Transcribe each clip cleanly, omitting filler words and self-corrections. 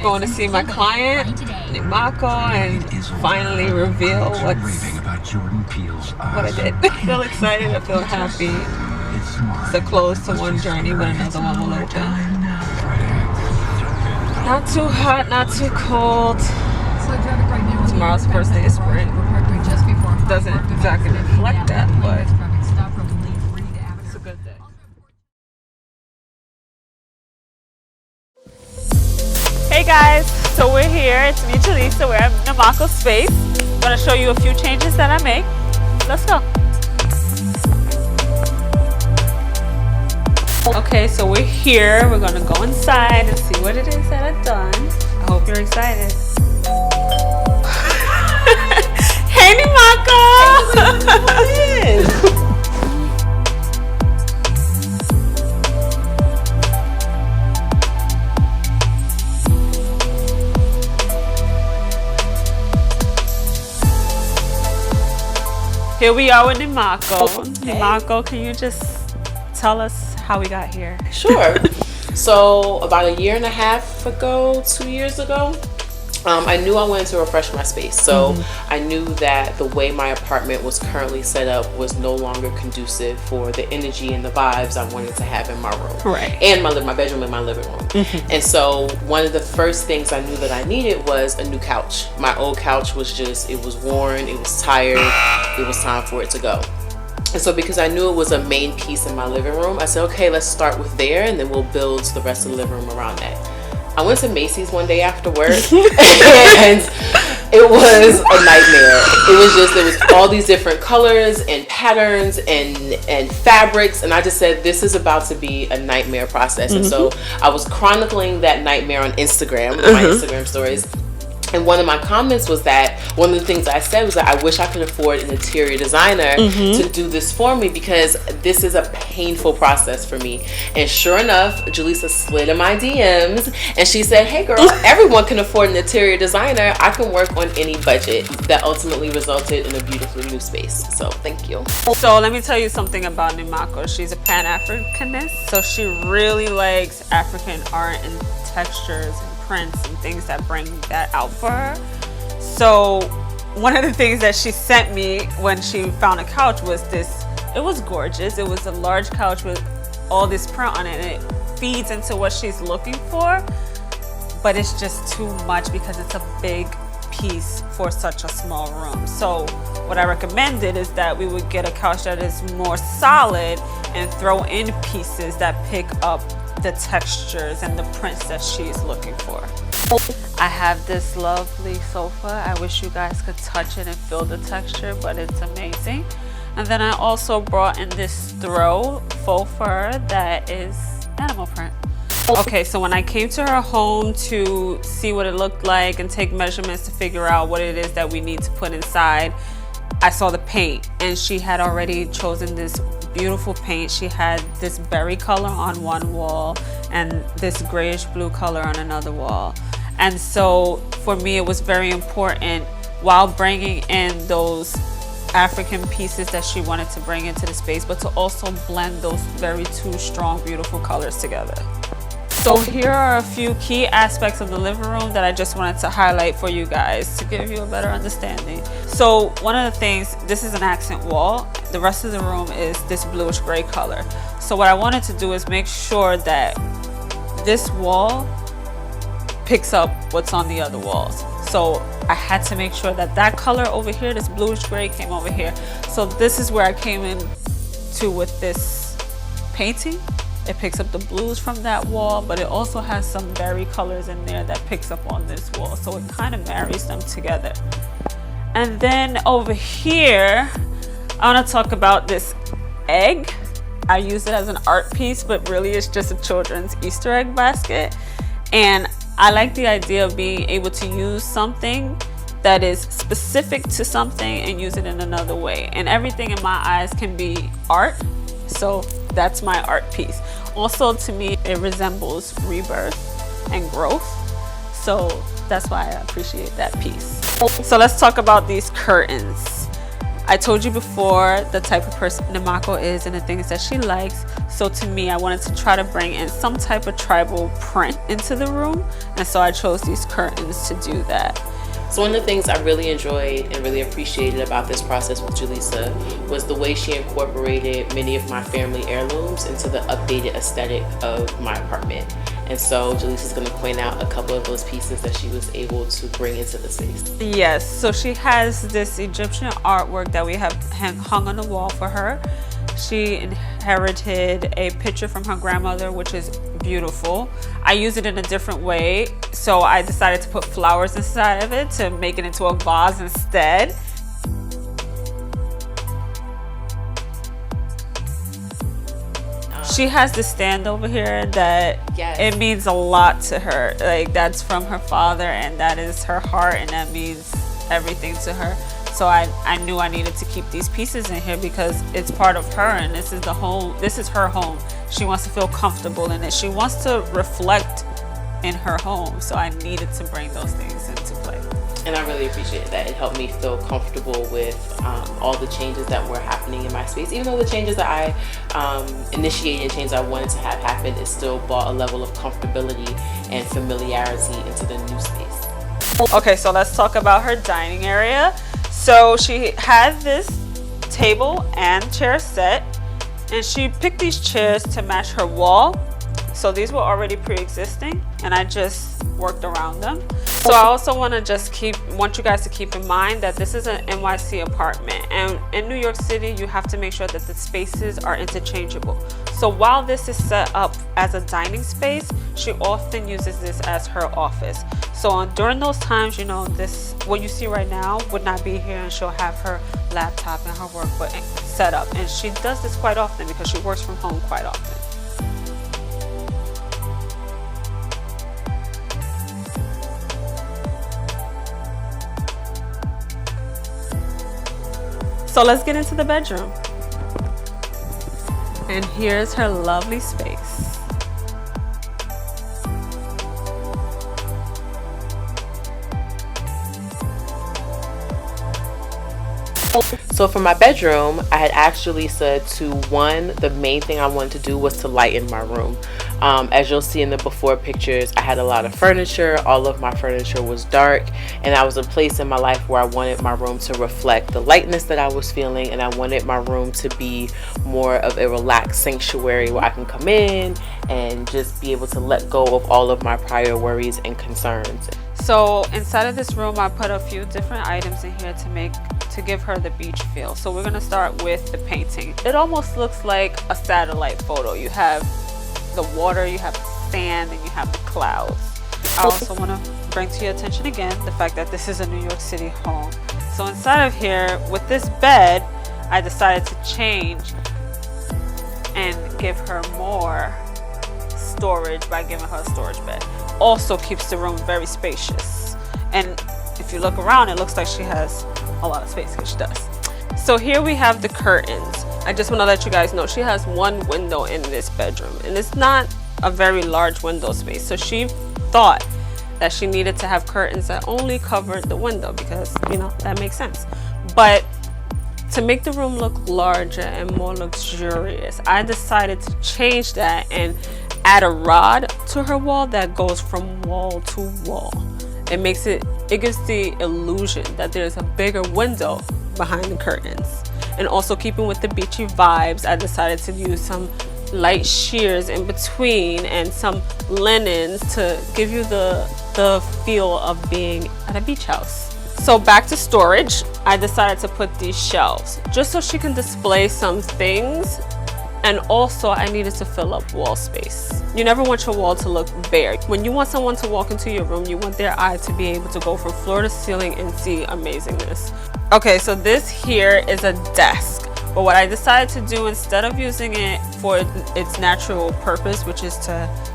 going to see my client, Nimaako, and finally reveal what I did. I feel excited, I feel happy. So close to one journey, but another one will open. Not too hot, not too cold. Tomorrow's the first day of spring. Doesn't exactly reflect that, but it's a good day. Hey guys, so we're here. It's me, Jaleesa. We're at Nimaako space. I'm going to show you a few changes that I make. Let's go. Okay, so we're here. We're going to go inside and see what it is that I've done. I hope you're excited. Hey, Nimaako! What is? Here we are with Nimaako. Okay. Nimaako, can you just tell us how we got here? Sure. So about a year and a half ago, 2 years ago, I knew I wanted to refresh my space. So I knew that the way my apartment was currently set up was no longer conducive for the energy and the vibes I wanted to have in my room. Right. And my bedroom and my living room. And so one of the first things I knew that I needed was a new couch. My old couch was just, it was worn, it was tired, it was time for it to go. And so because I knew it was a main piece in my living room, I said, okay, let's start with there and then we'll build the rest of the living room around that. I went to Macy's one day after work and it was a nightmare. It was just, there was all these different colors and patterns and fabrics, and I just said, this is about to be a nightmare process. And so I was chronicling that nightmare on Instagram, my Instagram stories. And one of my comments was that, one of the things I said was that I wish I could afford an interior designer to do this for me, because this is a painful process for me. And sure enough, Jaleesa slid in my DMs and she said, hey girl, everyone can afford an interior designer. I can work on any budget. That ultimately resulted in a beautiful new space. So thank you. So let me tell you something about Nimaako. She's a Pan-Africanist. So she really likes African art and textures and prints and things that bring that out for her. So one of the things that she sent me when she found a couch was this. It was gorgeous. It was a large couch with all this print on it, and it feeds into what she's looking for, but it's just too much because it's a big piece for such a small room. So what I recommended is that we would get a couch that is more solid and throw in pieces that pick up the textures and the prints that she's looking for. I have this lovely sofa. I wish you guys could touch it and feel the texture, but it's amazing. And then I also brought in this throw faux fur that is animal print. Okay, so when I came to her home to see what it looked like and take measurements to figure out what it is that we need to put inside, I saw the paint, and she had already chosen this beautiful paint. She had this berry color on one wall and this grayish blue color on another wall. And so for me, it was very important, while bringing in those African pieces that she wanted to bring into the space, but to also blend those very two strong, beautiful colors together. So here are a few key aspects of the living room that I just wanted to highlight for you guys to give you a better understanding. So one of the things, this is an accent wall. The rest of the room is this bluish gray color. So what I wanted to do is make sure that this wall picks up what's on the other walls. So I had to make sure that that color over here, this bluish gray, came over here. So this is where I came in to with this painting. It picks up the blues from that wall, but it also has some berry colors in there that picks up on this wall. So it kind of marries them together. And then over here, I want to talk about this egg. I use it as an art piece, but really it's just a children's Easter egg basket. And I like the idea of being able to use something that is specific to something and use it in another way. And everything in my eyes can be art. So that's my art piece. Also, to me, it resembles rebirth and growth. So that's why I appreciate that piece. So let's talk about these curtains. I told you before the type of person Nimaako is and the things that she likes. So to me, I wanted to try to bring in some type of tribal print into the room. And so I chose these curtains to do that. So one of the things I really enjoyed and really appreciated about this process with Julissa was the way she incorporated many of my family heirlooms into the updated aesthetic of my apartment. And so Julissa's going to point out a couple of those pieces that she was able to bring into the space. Yes, so she has this Egyptian artwork that we have hung on the wall for her. She inherited a picture from her grandmother, which is beautiful. I use it in a different way, so I decided to put flowers inside of it to make it into a vase instead. She has this stand over here that it means a lot to her. Like, that's from her father, and that is her heart, and that means everything to her. So I knew I needed to keep these pieces in here because it's part of her, and this is the home. This is her home. She wants to feel comfortable in it. She wants to reflect in her home. So I needed to bring those things into play. And I really appreciate that. It helped me feel comfortable with all the changes that were happening in my space. Even though the changes that I initiated, changes I wanted to have happen, it still brought a level of comfortability and familiarity into the new space. Okay, so let's talk about her dining area. So she had this table and chair set, and she picked these chairs to match her wall. So these were already pre-existing, and I just worked around them. So I also want you guys to keep in mind that this is an NYC apartment, and in New York City you have to make sure that the spaces are interchangeable. So while this is set up as a dining space, she often uses this as her office. So during those times, you know, what you see right now would not be here, and she'll have her laptop and her work set up. And she does this quite often because she works from home quite often. So let's get into the bedroom. And here's her lovely space. So for my bedroom, I had asked Julissa the main thing I wanted to do was to lighten my room. As you'll see in the before pictures, I had a lot of furniture. All of my furniture was dark, and I was a place in my life where I wanted my room to reflect the lightness that I was feeling, and I wanted my room to be more of a relaxed sanctuary where I can come in and just be able to let go of all of my prior worries and concerns. So inside of this room, I put a few different items in here to give her the beach feel. So we're gonna start with the painting. It almost looks like a satellite photo. You have the water, you have the sand, and you have the clouds. I also want to bring to your attention again the fact that this is a New York City home. So inside of here, with this bed, I decided to change and give her more storage by giving her a storage bed. Also keeps the room very spacious, and if you look around, it looks like she has a lot of space, because she does. So here we have the curtains. I just want to let you guys know she has one window in this bedroom, and it's not a very large window space. So she thought that she needed to have curtains that only covered the window because, you know, that makes sense. But to make the room look larger and more luxurious, I decided to change that and add a rod to her wall that goes from wall to wall. It gives the illusion that there's a bigger window behind the curtains. And also keeping with the beachy vibes, I decided to use some light sheers in between and some linens to give you the feel of being at a beach house. So back to storage, I decided to put these shelves just so she can display some things, and also I needed to fill up wall space. You never want your wall to look bare. When you want someone to walk into your room, you want their eye to be able to go from floor to ceiling and see amazingness. Okay, so this here is a desk. But what I decided to do, instead of using it for its natural purpose, which is to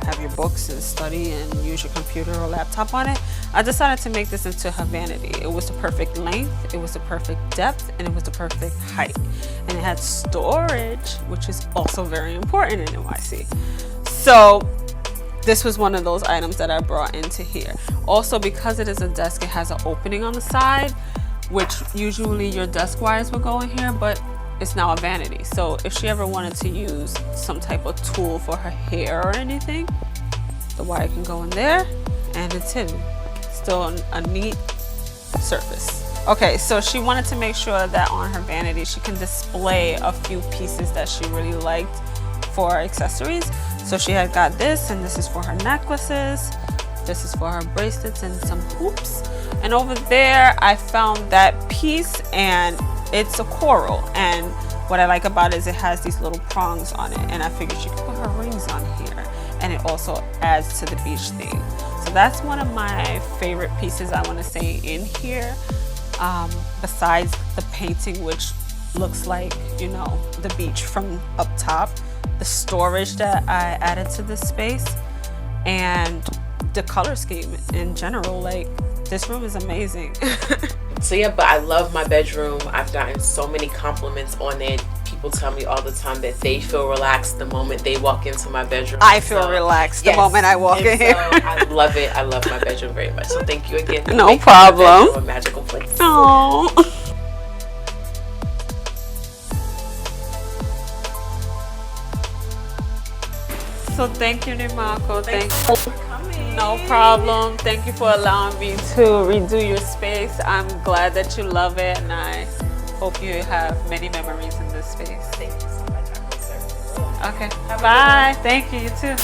have your books and study and use your computer or laptop on it, I decided to make this into her vanity. It was the perfect length, it was the perfect depth, and it was the perfect height. And it had storage, which is also very important in NYC. So this was one of those items that I brought into here. Also, because it is a desk, it has an opening on the side, which usually your desk wires would go in here, but it's now a vanity. So if she ever wanted to use some type of tool for her hair or anything, the wire can go in there and it's hidden. Still a neat surface. Okay, so she wanted to make sure that on her vanity she can display a few pieces that she really liked for accessories. So she had got this, and this is for her necklaces. This is for her bracelets and some hoops. And over there I found that piece, and it's a coral, and what I like about it is it has these little prongs on it, and I figured she could put her rings on here, and it also adds to the beach theme. So that's one of my favorite pieces, I want to say, in here, besides the painting, which looks like, you know, the beach from up top, the storage that I added to this space, and the color scheme in general. Like, this room is amazing. So yeah, but I love my bedroom. I've gotten so many compliments on it. People tell me all the time that they feel relaxed the moment they walk into my bedroom. I feel relaxed the moment I walk in here. I love it. I love my bedroom very much. So thank you again. No problem. A magical place. Oh. So thank you, Nimaako. Thanks for coming. No problem. Thank you for allowing me to redo your space. I'm glad that you love it, and I hope you have many memories in this space. Thank you so much. Okay. Bye. Thank you. You too.